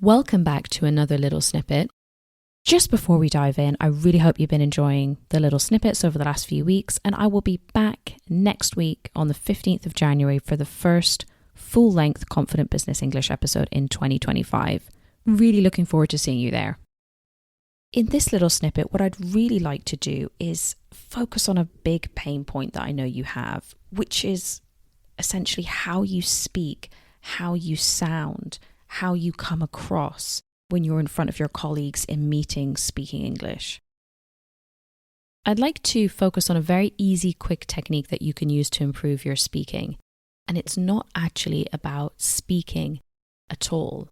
Welcome back to another Little Snippet. Just before we dive in, I really hope you've been enjoying the Little Snippets over the last few weeks, and I will be back next week on the 15th of January for the first full-length Confident Business English episode in 2025. Really looking forward to seeing you there. In this little snippet, what I'd really like to do is focus on a big pain point that I know you have, which is essentially how you speak, how you sound, how you come across when you're in front of your colleagues in meetings speaking English. I'd like to focus on a very easy, quick technique that you can use to improve your speaking. And it's not actually about speaking at all.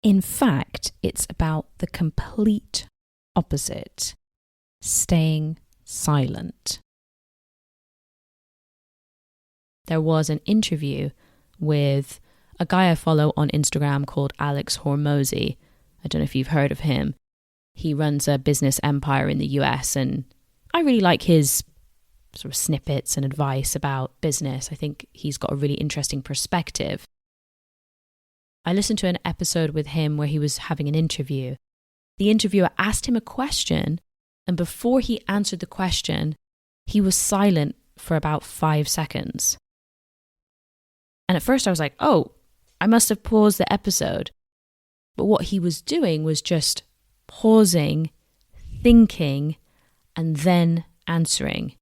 In fact, it's about the complete opposite, staying silent. There was an interview with a guy I follow on Instagram called Alex Hormozi. I don't know if you've heard of him. He runs a business empire in the US, and I really like his sort of snippets and advice about business. I think he's got a really interesting perspective. I listened to an episode with him where he was having an interview. The interviewer asked him a question, and before he answered the question, he was silent for about 5 seconds. And at first I was like, oh, I must have paused the episode. But what he was doing was just pausing, thinking, and then answering.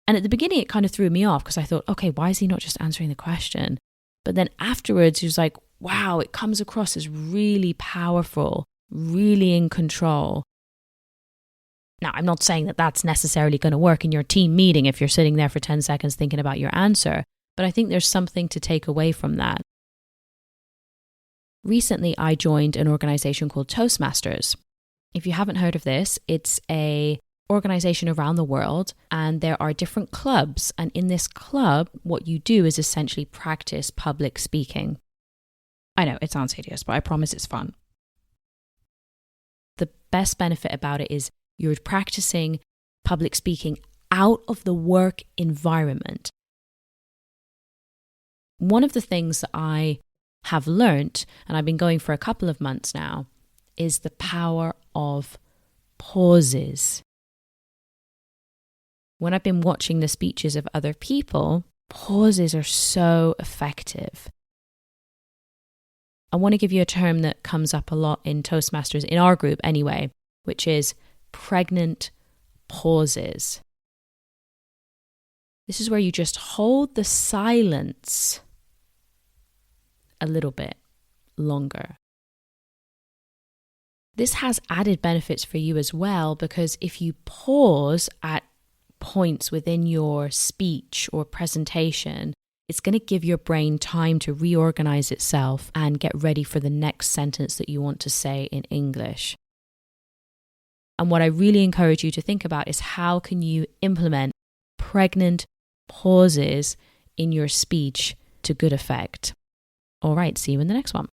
And at the beginning, it kind of threw me off because I thought, okay, why is he not just answering the question? But then afterwards, he was like, wow, it comes across as really powerful, really in control. Now, I'm not saying that that's necessarily going to work in your team meeting if you're sitting there for 10 seconds thinking about your answer, but I think there's something to take away from that. Recently, I joined an organization called Toastmasters. If you haven't heard of this, it's an organization around the world, and there are different clubs. And in this club, what you do is essentially practice public speaking. I know, it sounds hideous, but I promise it's fun. The best benefit about it is you're practicing public speaking out of the work environment. One of the things that I have learnt, and I've been going for a couple of months now, is the power of pauses. When I've been watching the speeches of other people, pauses are so effective. I want to give you a term that comes up a lot in Toastmasters, in our group anyway, which is pregnant pauses. This is where you just hold the silence a little bit longer. This has added benefits for you as well, because if you pause at points within your speech or presentation, it's going to give your brain time to reorganize itself and get ready for the next sentence that you want to say in English. And what I really encourage you to think about is how can you implement pregnant pauses in your speech to good effect. All right, see you in the next one.